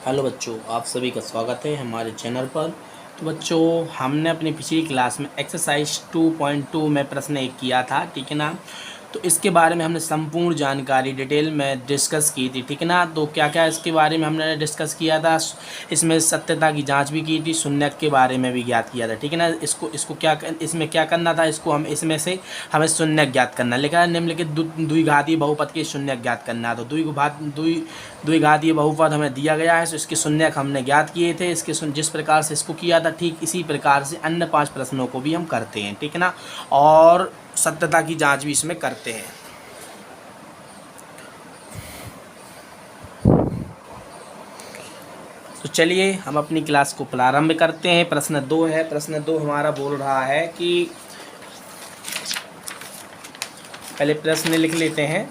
Hello बच्चों, आप सभी का स्वागत है हमारे चैनल पर। तो बच्चों, हमने अपनी पिछली क्लास में एक्सरसाइज 2.2 में प्रश्न एक किया था, ठीक है ना। तो इसके बारे में हमने संपूर्ण जानकारी डिटेल में डिस्कस की थी, ठीक है ना। तो क्या क्या इसके बारे में हमने डिस्कस किया था, इसमें सत्यता की जांच भी की थी, शून्यक के बारे में भी ज्ञात किया था, ठीक है ना। इसको क्या इसमें क्या करना था, इसको हम इसमें से हमें शून्यक ज्ञात करना लिखा है निम्नलिखित द्विघातीय बहुपद के शून्यक ज्ञात करना। तो द्विघातीय बहुपद हमें दिया गया है, तो इसके शून्यक हमने ज्ञात किए थे। जिस प्रकार से इसको किया था, ठीक इसी प्रकार से अन्य 5 प्रश्नों को भी हम करते हैं, ठीक है ना। और सत्यता की जांच भी इसमें करते हैं। तो चलिए हम अपनी क्लास को प्रारंभ करते हैं। प्रश्न 2 है। प्रश्न 2 हमारा बोल रहा है कि पहले प्रश्न लिख लेते हैं।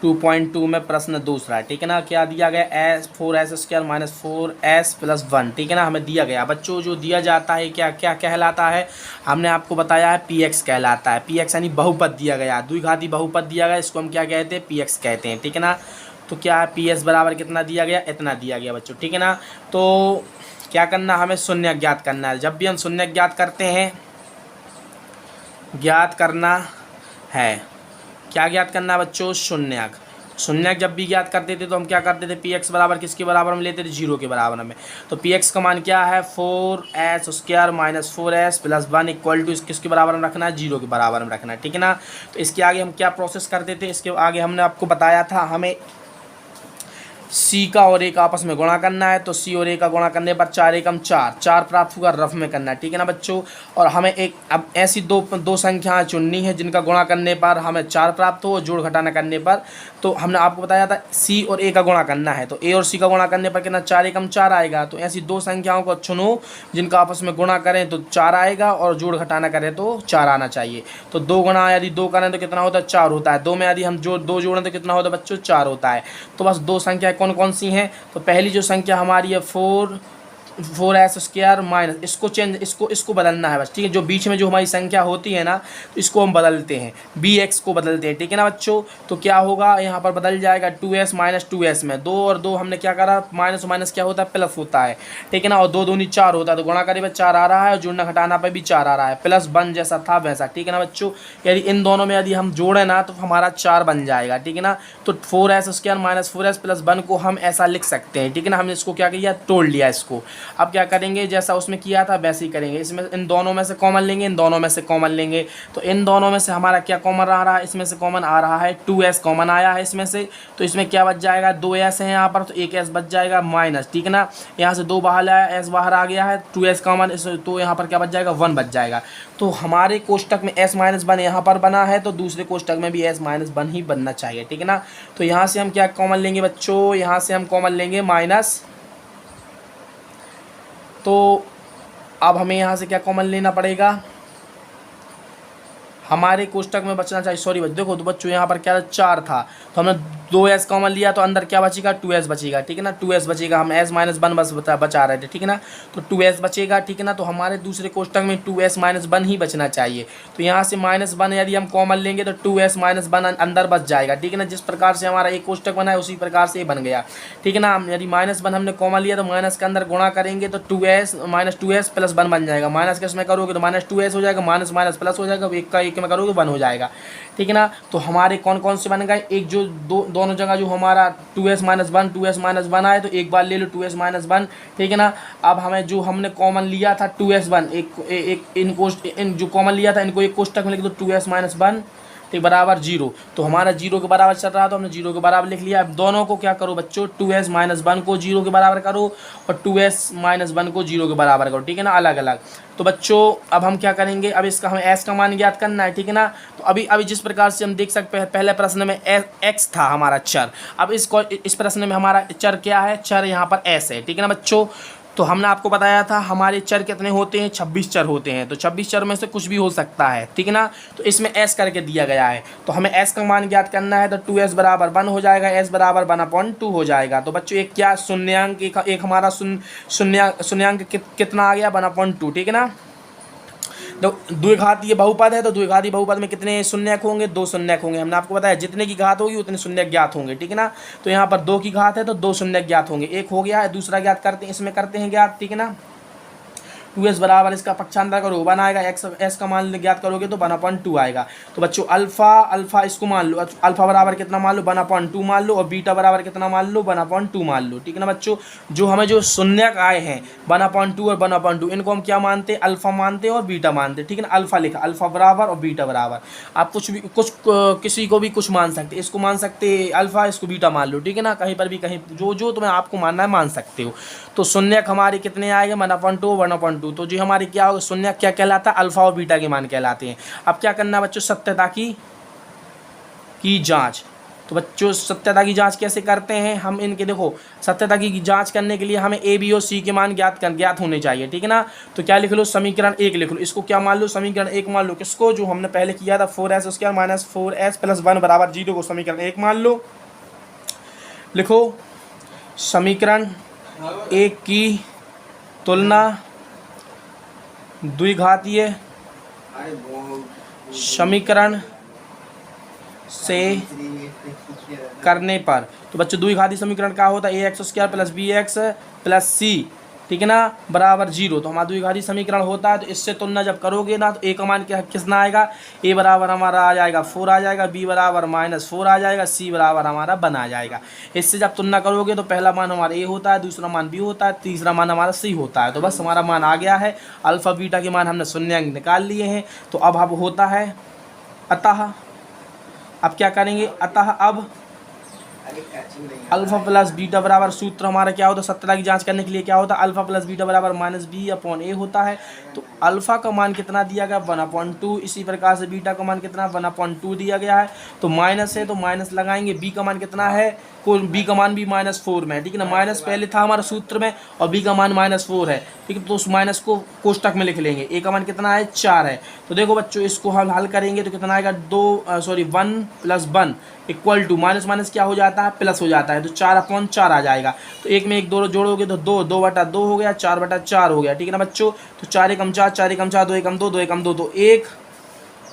2.2 में प्रश्न दूसरा है, ठीक है ना। क्या दिया गया, (4s² - 4s + 1), ठीक है ना, हमें दिया गया। बच्चों, जो दिया जाता है क्या क्या कहलाता है, हमने आपको बताया है px कहलाता है। px यानी बहुपद दिया गया, द्विघाती बहुपद दिया गया, इसको हम क्या कहते हैं, px कहते हैं, ठीक है ना। तो क्या है, ps बराबर कितना दिया गया, इतना दिया गया बच्चों, ठीक है ना। तो क्या करना, हमें शून्य ज्ञात करना है। जब भी हम शून्य ज्ञात करते हैं, ज्ञात करना है, क्या ज्ञात करना है बच्चों, शून्यक। शून्यक जब भी ज्ञात करते थे तो हम क्या करते थे, px बराबर किसके बराबर हम लेते थे, 0 के बराबर में। तो px का मान क्या है, 4s² - 4s + 1 इक्वल टू किसके बराबर में रखना है, 0 के बराबर में रखना है, ठीक है ना। तो इसके आगे हम क्या प्रोसेस करते थे, इसके आगे हमने आपको बताया था, हमें सी का और ए का आपस में गुणा करना है। तो सी और ए का गुणा करने पर 4 एकम 4 प्राप्त होगा, रफ में करना है, ठीक है ना बच्चों। और हमें एक अब ऐसी दो संख्याएं चुननी है जिनका गुणा करने पर हमें 4 प्राप्त हो, जोड़ घटाना करने पर। तो हमने आपको बताया था सी और ए का गुणा करना है, तो ए और सी का गुणा करने पर कितना, 4 एकम 4 आएगा। तो ऐसी दो संख्याओं को चुनो जिनका आपस में गुणा करें तो 4 आएगा, और जोड़ घटाना करें तो 4 आना चाहिए। तो 2 गुणा यदि 2 करें तो कितना होता है, 4 होता है। 2 में यदि हम दो जोड़ें तो कितना होता है बच्चों, 4 होता है। तो बस दो संख्या कौन कौन सी हैं, तो पहली जो संख्या हमारी है 4s² माइनस, इसको बदलना है बस, ठीक है। जो बीच में जो हमारी संख्या होती है ना, तो इसको हम बदलते हैं, bx को बदलते हैं, ठीक है ना बच्चों। तो क्या होगा, यहाँ पर बदल जाएगा 2s - 2s में। 2 और 2 हमने क्या करा, माइनस माइनस क्या होता है, प्लस होता है, ठीक है ना। और 2 दूनी 4 होता है, तो गुणा करे 4 आ रहा है, और जोड़ना घटाना पर भी 4 आ रहा है, +1 जैसा था वैसा, ठीक है ना बच्चों। यदि इन दोनों में यदि हम जोड़े ना तो हमारा 4 बन जाएगा, ठीक है ना। तो 4s² - 4s + 1 को हम ऐसा लिख सकते हैं, ठीक है ना। हमने इसको क्या किया, तोड़ लिया इसको। अब क्या करेंगे, जैसा उसमें किया था वैसे ही करेंगे। इसमें इन दोनों में से कॉमन लेंगे, इन दोनों में से कॉमन लेंगे। तो इन दोनों में से हमारा क्या कॉमन आ रहा है, इसमें से कॉमन आ रहा है 2s कॉमन आया है इसमें से। तो इसमें क्या बच जाएगा, 2s है यहाँ पर, तो 1s बच जाएगा माइनस, ठीक है ना। यहाँ से 2 बाहर आया, s बाहर आ गया है, 2s कॉमन, तो यहाँ पर क्या बच जाएगा, 1 बच जाएगा। तो हमारे कोष्टक में s - 1 यहाँ पर बना है, तो दूसरे कोष्टक में भी s - 1 ही बनना चाहिए, ठीक है ना। तो यहाँ से हम क्या कॉमन लेंगे बच्चों, यहाँ से हम कॉमन लेंगे माइनस। तो अब हमें यहाँ से क्या कॉमन लेना पड़ेगा, हमारे कोष्टक में बचना चाहिए, सॉरी बच्चों, देखो तो बच्चों यहाँ पर क्या 4 था, तो हमने 2s कॉमन लिया, तो अंदर क्या बचेगा, 2s बचेगा, ठीक है ना। 2s बचेगा, हम s - 1 बस बचा रहे थे, ठीक है ना। तो 2s बचेगा, ठीक है ना। तो हमारे दूसरे कोष्टक में 2s - 1 ही बचना चाहिए। तो यहाँ से -1 यदि हम कॉमन लेंगे तो 2s - 1 अंदर बच जाएगा, ठीक है ना। जिस प्रकार से हमारा एक कोष्टक बना है उसी प्रकार से बन गया, ठीक है ना। यदि -1 हमने कॉमन लिया तो माइनस के अंदर गुणा करेंगे तो 2s - 2s + 1 बन जाएगा। माइनस के इसमें करोगे तो -2s हो जाएगा, माइनस माइनस प्लस हो जाएगा, एक का एक में करोगे 1 हो जाएगा, ठीक है ना। तो हमारे कौन कौन से बन गए, एक जो दोनों जगह जो हमारा 2s - 1 आए, तो एक बार ले लो 2s - 1, ठीक है ना। अब हमें जो हमने कॉमन लिया था 2s1, इन जो कॉमन लिया था इनको एक कोष्टक में लिख दो, 2s - 1 ठीक बराबर 0। तो हमारा 0 के बराबर चल रहा, तो हमने 0 के बराबर लिख लिया। अब दोनों को क्या करो बच्चों, 2s - 1 को 0 के बराबर करो, और 2s - 1 को 0 के बराबर करो, ठीक है ना, अलग अलग। तो बच्चों अब हम क्या करेंगे, अब इसका हमें s का मान ज्ञात करना है, ठीक है ना। तो अभी जिस प्रकार से हम देख सकते हैं, पहले प्रश्न में x था हमारा चर, अब इस प्रश्न में हमारा चर क्या है, चर यहाँ पर s है, ठीक है ना बच्चों। तो हमने आपको बताया था हमारे चर कितने होते हैं, 26 चर होते हैं। तो 26 चर में से कुछ भी हो सकता है, ठीक है ना। तो इसमें s करके दिया गया है, तो हमें s का मान ज्ञात करना है। तो 2s बराबर 1 हो जाएगा, s बराबर 1/2 हो जाएगा। तो बच्चों एक क्या शून्यांक, एक हमारा शून्यांक कितना आ गया, 1/2, ठीक है ना। द्विघातीय बहुपद है तो द्विघातीय बहुपद में कितने शून्यक होंगे, 2 शून्यक होंगे। हमने आपको बताया जितने की घात होगी उतने शून्यक ज्ञात होंगे, ठीक है ना। तो यहाँ पर 2 की घात है तो 2 शून्यक ज्ञात होंगे। एक हो गया है, दूसरा ज्ञात करते हैं, इसमें करते हैं ज्ञात, ठीक है ना। 2s बराबर इसका पक्षांतर करो 1 आएगा, s का मान ज्ञात करोगे तो 1/2 आएगा। तो बच्चों अल्फा इसको मान लो, अल्फा बराबर कितना मान लो, 1/2 मान लो, और बीटा बराबर कितना मान लो, 1/2 मान लो, ठीक है ना बच्चों। जो हमें जो शून्यक आए हैं 1/2 और 1/2, इनको हम क्या मानते हैं, अल्फा मानते हैं और बीटा मानते हैं, ठीक है ना। अल्फा लिखा, अल्फा बराबर और बीटा बराबर। आप कुछ भी किसी को भी कुछ मान सकते, इसको मान सकते अल्फा, इसको बीटा मान लो, ठीक है ना। कहीं पर भी कहीं जो तुम्हें आपको मानना है मान सकते हो। तो शून्यक हमारे कितने आएंगे, 1/2 1/2। तो जो हमारे क्या होगा, शून्यक क्या कहलाता है, अल्फा और बीटा के मान कहलाते हैं। अब क्या करना है बच्चों, सत्यता की जांच। तो बच्चों सत्यता की जांच कैसे करते हैं हम, इनके देखो सत्यता की जांच करने के लिए हमें ए बी और सी के मान ज्ञात होने चाहिए, ठीक है ना। तो क्या लिख लो, समीकरण 1 लिख लो। इसको क्या मान लो, समीकरण 1 मान लो। किसको, जो हमने पहले किया था 4s square minus 4s plus 1 बराबर 0 को समीकरण 1 मान लो। लिखो समीकरण 1 की तुलना द्विघातीय समीकरण से करने पर। तो बच्चों द्विघातीय समीकरण क्या होता है, ax square plus bx plus c, ठीक है ना, बराबर 0। तो हमारा द्विघातीय समीकरण होता है। तो इससे तुलना जब करोगे ना तो a का मान क्या कितना आएगा, a बराबर हमारा आ जाएगा 4 आ जाएगा, b बराबर -4 आ जाएगा, c बराबर हमारा 1 आ जाएगा। इससे जब तुलना करोगे तो पहला मान हमारा a होता है, दूसरा मान b होता है, तीसरा मान हमारा c होता है। तो बस हमारा मान आ गया है, अल्फा बीटा के मान हमने शून्यंक निकाल लिए हैं। तो अब होता है अतः, अब क्या करेंगे, अतः अब अल्फा प्लस बीटा बराबर, सूत्र हमारा क्या होता है सत्यता की जांच करने के लिए क्या होता है, अल्फा प्लस बीटा बराबर -b/a होता है। तो अल्फा का मान कितना दिया गया, 1/2। इसी प्रकार से बीटा का मान कितना, 1/2 दिया गया है। तो माइनस है तो माइनस लगाएंगे। बी का मान कितना है, बी का मान भी -4 में है, ठीक है ना। माइनस पहले था हमारे सूत्र में और बी का मान -4 है, ठीक है। तो उस माइनस को कोष्टक में लिख लेंगे। ए का मान कितना है, 4 है। तो देखो बच्चों इसको हम हल करेंगे तो कितना आएगा, 1 + 1 इक्वल टू माइनस माइनस क्या हो जाता है, प्लस हो जाता है। तो 4/4 आ जाएगा। तो एक में एक 2 जोड़ोगे तो 2/2 हो गया, 4/4 हो गया, ठीक है ना बच्चों। तो 4 एकम 4, 4 एकम 4, 2 एकम 2, 2 एकम 2, तो 1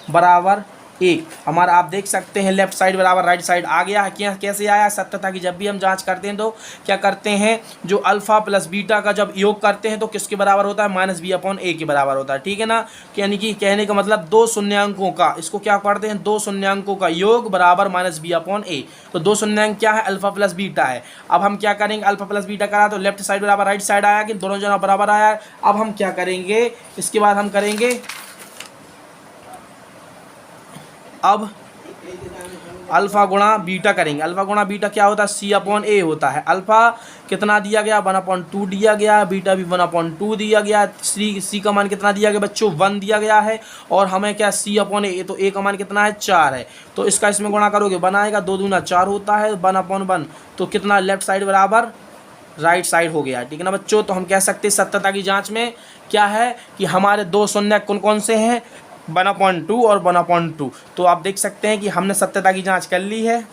बराबर 1 हमारा। आप देख सकते हैं लेफ्ट साइड बराबर राइट साइड आ गया है। क्या कैसे आया, सत्यता की जब भी हम जांच करते हैं तो क्या करते हैं, जो अल्फा प्लस बीटा का जब योग करते हैं तो किसके बराबर होता है, -b/a के बराबर होता है, ठीक है ना। यानी कि कहने का मतलब 2 शून्यांकों का, इसको क्या पढ़ते हैं, 2 शून्यांकों का योग बराबर -b/a। तो 2 शून्यांक क्या है, अल्फा प्लस बीटा है। अब हम क्या करेंगे, अल्फा प्लस बीटा करा तो लेफ्ट साइड बराबर राइट साइड आया कि दोनों जना बराबर आया है। अब हम क्या करेंगे, इसके बाद हम करेंगे अब अल्फा गुणा बीटा करेंगे। अल्फा गुणा बीटा क्या होता है, c/a होता है। अल्फा कितना दिया गया, 1/2 दिया गया, बीटा भी 1/2 दिया गया। c का मान कितना दिया गया बच्चों, 1 दिया गया है। और हमें क्या c/a, तो a का मान कितना है, 4 है। तो इसका इसमें गुणा करोगे, बनाएगा 2 दूना 4 होता है, 1/1। तो कितना, लेफ्ट साइड बराबर राइट साइड हो गया, ठीक है ना बच्चों। तो हम कह सकते हैं सत्यता की जाँच में क्या है कि हमारे 2 शून्य कौन कौन से हैं, 1/2 और 1/2। तो आप देख सकते हैं कि हमने सत्यता की जांच कर ली है।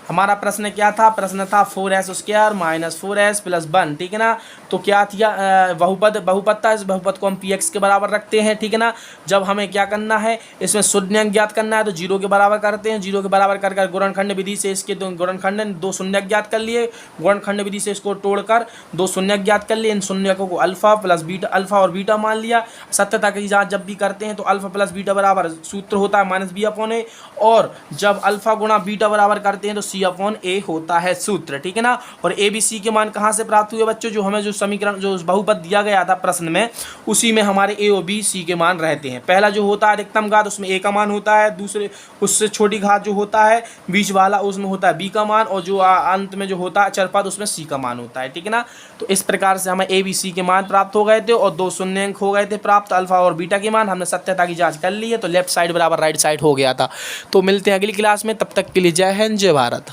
हमारा प्रश्न क्या था, प्रश्न था 4s square minus 4s plus 1, ठीक है ना। तो क्या थिया, बहुपद था, इस बहुपद को हम px के बराबर रखते हैं, ठीक है ना। जब हमें क्या करना है, इसमें शून्यंक ज्ञात करना है तो 0 के बराबर करते हैं। 0 के बराबर कर गुणनखंड विधि से इसके गुणनखंड 2 शून्यक ज्ञात कर लिए। गुणनखंड विधि से इसको तोड़कर 2 शून्यक ज्ञात कर लिए। इन शून्यकों को अल्फा प्लस बीटा, अल्फा और बीटा मान लिया। सत्यता की जाँच जब भी करते हैं तो अल्फा प्लस बीटा बराबर सूत्र होता है -b/a, और जब अल्फा गुणा बीटा बराबर करते हैं तो c/a होता है सूत्र, ठीक है ना। और a b c के मान कहाँ से प्राप्त हुए बच्चों, जो हमें जो समीकरण जो बहुपद दिया गया था प्रश्न में, उसी में हमारे a और b c के मान रहते हैं। पहला जो होता है अधिकतम घात, उसमें a का मान होता है। दूसरे उससे छोटी घात जो होता है बीच वाला, उसमें होता है b का मान। और जो अंत में जो होता है चरपद, उसमें c का मान होता है, ठीक है ना। तो इस प्रकार से हमें a b c के मान प्राप्त हो गए थे और 2 शून्यंक हो गए थे प्राप्त। अल्फा और बीटा के मान हमने सत्यता की जाँच कर ली है, तो लेफ्ट साइड बराबर राइट साइड हो गया था। तो मिलते हैं अगली क्लास में, तब तक के लिए जय हिंद जय भारत।